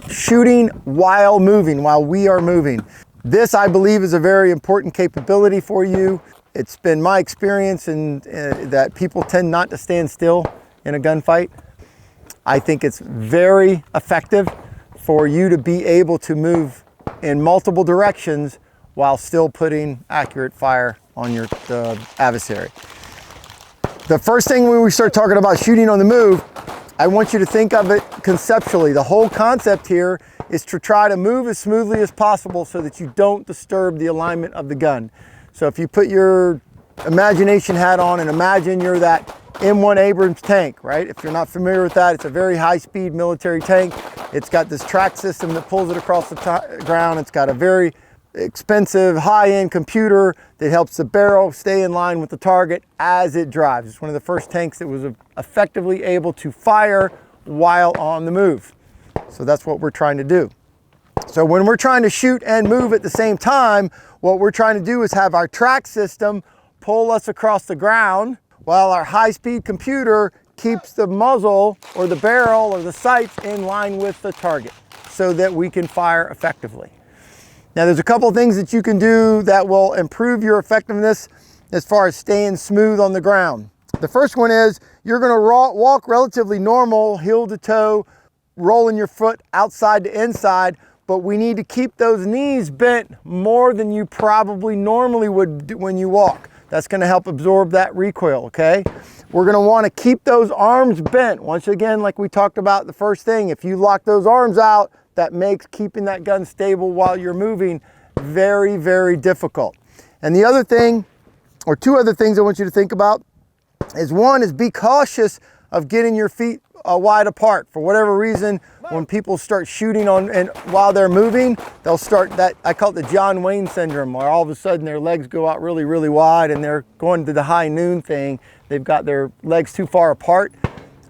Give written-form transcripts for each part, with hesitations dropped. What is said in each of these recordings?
shooting while moving, while we are moving. This, I believe, is a very important capability for you. It's been my experience that people tend not to stand still in a gunfight. I think it's very effective for you to be able to move in multiple directions while still putting accurate fire on your adversary. The first thing when we start talking about shooting on the move, I want you to think of it conceptually. The whole concept here is to try to move as smoothly as possible so that you don't disturb the alignment of the gun. So if you put your imagination hat on and imagine you're that M1 Abrams tank, right? If you're not familiar with that, it's a very high-speed military tank. It's got this track system that pulls it across the ground. It's got a very expensive high-end computer that helps the barrel stay in line with the target as it drives. It's one of the first tanks that was effectively able to fire while on the move. So that's what we're trying to do. So when we're trying to shoot and move at the same time, what we're trying to do is have our track system pull us across the ground while our high-speed computer keeps the muzzle or the barrel or the sights in line with the target so that we can fire effectively. Now there's a couple of things that you can do that will improve your effectiveness as far as staying smooth on the ground. The first one is you're going to walk relatively normal, heel to toe, rolling your foot outside to inside, but we need to keep those knees bent more than you probably normally would do when you walk. That's going to help absorb that recoil, okay? We're going to want to keep those arms bent. Once again, like we talked about the first thing, if you lock those arms out, that makes keeping that gun stable while you're moving very, very difficult. And the other thing, or two other things I want you to think about, is one is be cautious of getting your feet wide apart. For whatever reason, when people start shooting on and while they're moving, they'll start that, I call it the John Wayne syndrome, where all of a sudden their legs go out really, really wide and they're going to the high noon thing. They've got their legs too far apart.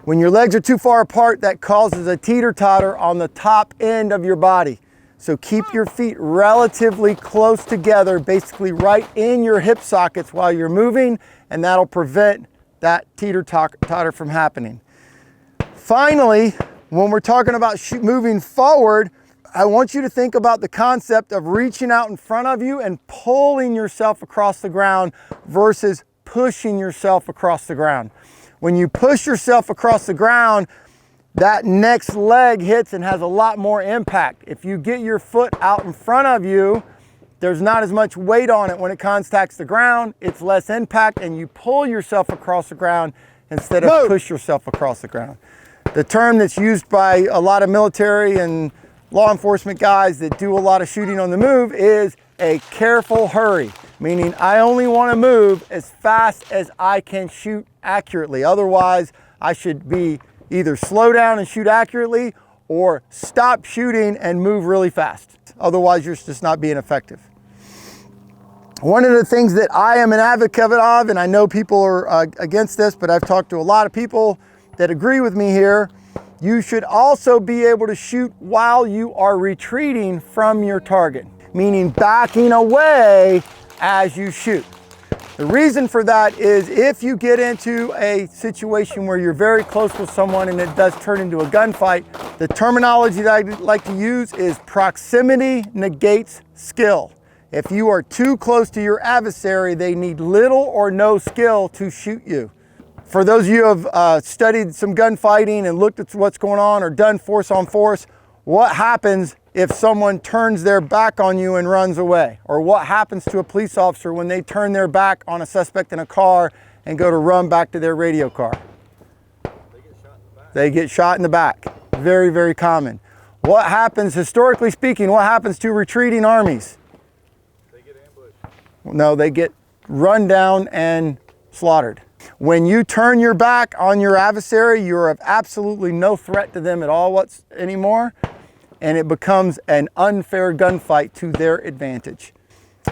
When your legs are too far apart, that causes a teeter-totter on the top end of your body. So keep your feet relatively close together, basically right in your hip sockets while you're moving, and that'll prevent that teeter-totter from happening. Finally, when we're talking about moving forward, I want you to think about the concept of reaching out in front of you and pulling yourself across the ground versus pushing yourself across the ground. When you push yourself across the ground, that next leg hits and has a lot more impact. If you get your foot out in front of you, there's not as much weight on it when it contacts the ground. It's less impact, and you pull yourself across the ground instead of push yourself across the ground. The term that's used by a lot of military and law enforcement guys that do a lot of shooting on the move is a careful hurry, meaning I only want to move as fast as I can shoot accurately. Otherwise, I should be either slow down and shoot accurately or stop shooting and move really fast. Otherwise, you're just not being effective. One of the things that I am an advocate of, and I know people are against this, but I've talked to a lot of people that agree with me here, you should also be able to shoot while you are retreating from your target, meaning backing away as you shoot. The reason for that is if you get into a situation where you're very close with someone and it does turn into a gunfight, the terminology that I like to use is proximity negates skill. If you are too close to your adversary, they need little or no skill to shoot you. For those of you who have studied some gunfighting and looked at what's going on or done force on force, what happens if someone turns their back on you and runs away? Or what happens to a police officer when they turn their back on a suspect in a car and go to run back to their radio car? They get shot in the back. Very, very common. What happens, historically speaking, what happens to retreating armies? They get ambushed. No, they get run down and slaughtered. When you turn your back on your adversary, you're of absolutely no threat to them at all anymore, and it becomes an unfair gunfight to their advantage.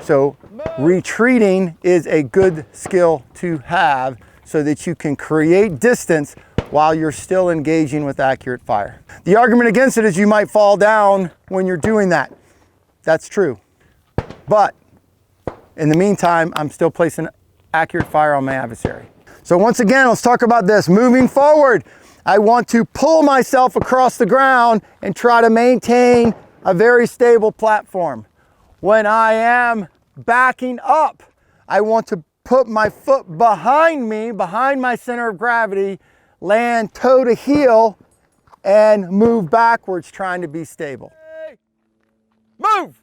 So retreating is a good skill to have so that you can create distance while you're still engaging with accurate fire. The argument against it is you might fall down when you're doing that. That's true. But in the meantime, I'm still placing accurate fire on my adversary. So once again, let's talk about this. Moving forward, I want to pull myself across the ground and try to maintain a very stable platform. When I am backing up, I want to put my foot behind me, behind my center of gravity, land toe to heel, and move backwards, trying to be stable. Move!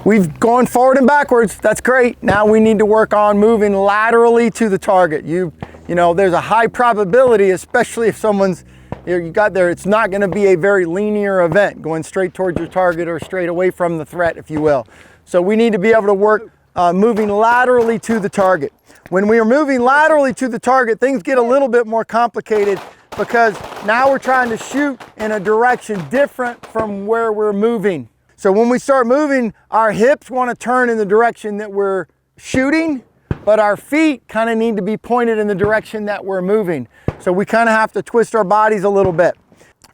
We've gone forward and backwards. That's great. Now we need to work on moving laterally to the target. You know, there's a high probability, especially if someone's, you got there, it's not going to be a very linear event, going straight towards your target or straight away from the threat, if you will. So we need to be able to work moving laterally to the target. When we are moving laterally to the target, things get a little bit more complicated because now we're trying to shoot in a direction different from where we're moving. So when we start moving, our hips want to turn in the direction that we're shooting, but our feet kind of need to be pointed in the direction that we're moving. So we kind of have to twist our bodies a little bit.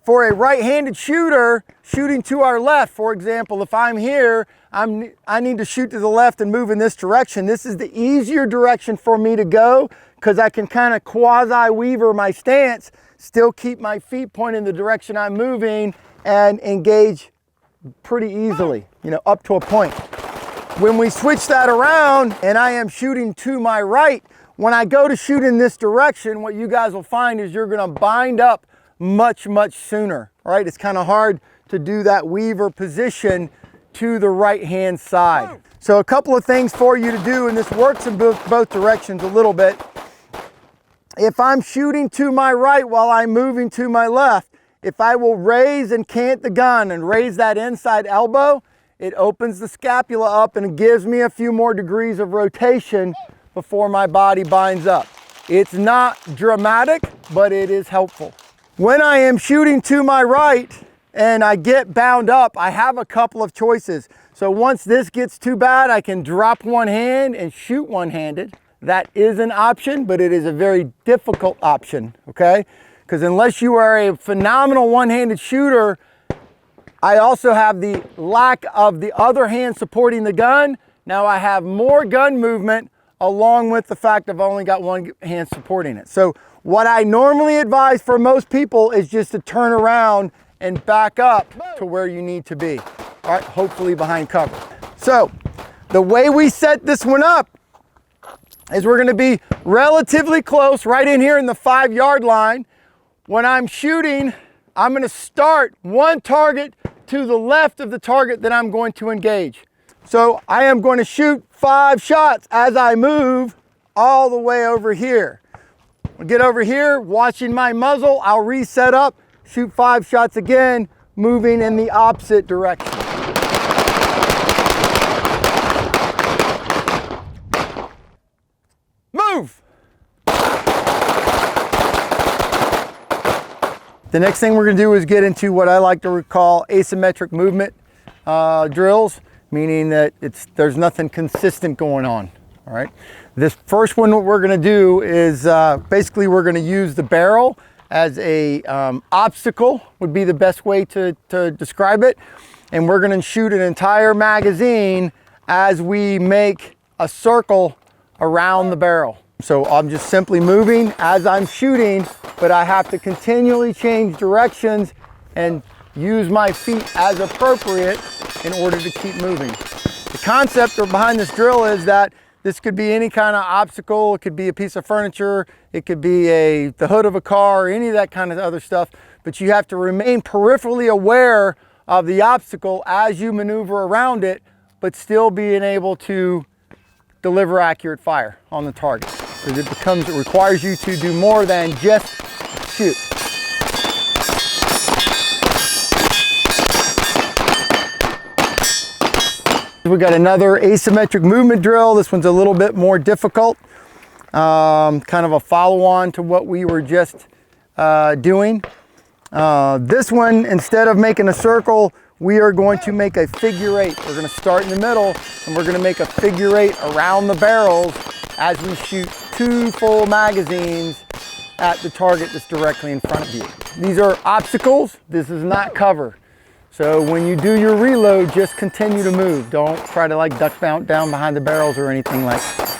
For a right-handed shooter, shooting to our left, for example, if I'm here, I need to shoot to the left and move in this direction. This is the easier direction for me to go because I can kind of quasi-weaver my stance, still keep my feet pointed in the direction I'm moving, and engage pretty easily, you know, up to a point. When we switch that around and I am shooting to my right, when I go to shoot in this direction, what you guys will find is you're gonna bind up much sooner, right? It's kind of hard to do that weaver position to the right-hand side. So a couple of things for you to do, and this works in both directions a little bit. If I'm shooting to my right while I'm moving to my left, if I will raise and cant the gun and raise that inside elbow, it opens the scapula up and it gives me a few more degrees of rotation before my body binds up. It's not dramatic, but it is helpful. When I am shooting to my right and I get bound up, I have a couple of choices. So once this gets too bad, I can drop one hand and shoot one-handed. That is an option, but it is a very difficult option, okay? Because unless you are a phenomenal one-handed shooter, I also have the lack of the other hand supporting the gun. Now I have more gun movement along with the fact I've only got one hand supporting it. So what I normally advise for most people is just to turn around and back up to where you need to be. All right, hopefully behind cover. So the way we set this one up is we're gonna be relatively close, right in here in the 5-yard line. When I'm shooting, I'm going to start one target to the left of the target that I'm going to engage. So I am going to shoot 5 shots as I move all the way over here. I'll get over here, watching my muzzle, I'll reset up, shoot 5 shots again, moving in the opposite direction. Move! The next thing we're going to do is get into what I like to call asymmetric movement drills, meaning that there's nothing consistent going on. All right. This first one, what we're going to do is basically we're going to use the barrel as a obstacle, would be the best way to describe it. And we're going to shoot an entire magazine as we make a circle around the barrel. So I'm just simply moving as I'm shooting, but I have to continually change directions and use my feet as appropriate in order to keep moving. The concept behind this drill is that this could be any kind of obstacle. It could be a piece of furniture. It could be the hood of a car, or any of that kind of other stuff. But you have to remain peripherally aware of the obstacle as you maneuver around it, but still being able to deliver accurate fire on the target. Because it requires you to do more than just shoot. We got another asymmetric movement drill. This one's a little bit more difficult. Kind of a follow-on to what we were just doing. This one, instead of making a circle, we are going to make a figure 8. We're going to start in the middle and we're going to make a figure 8 around the barrels as we shoot 2 full magazines at the target that's directly in front of you. These are obstacles. This is not cover. So when you do your reload, just continue to move. Don't try to like duck mount down behind the barrels or anything like that.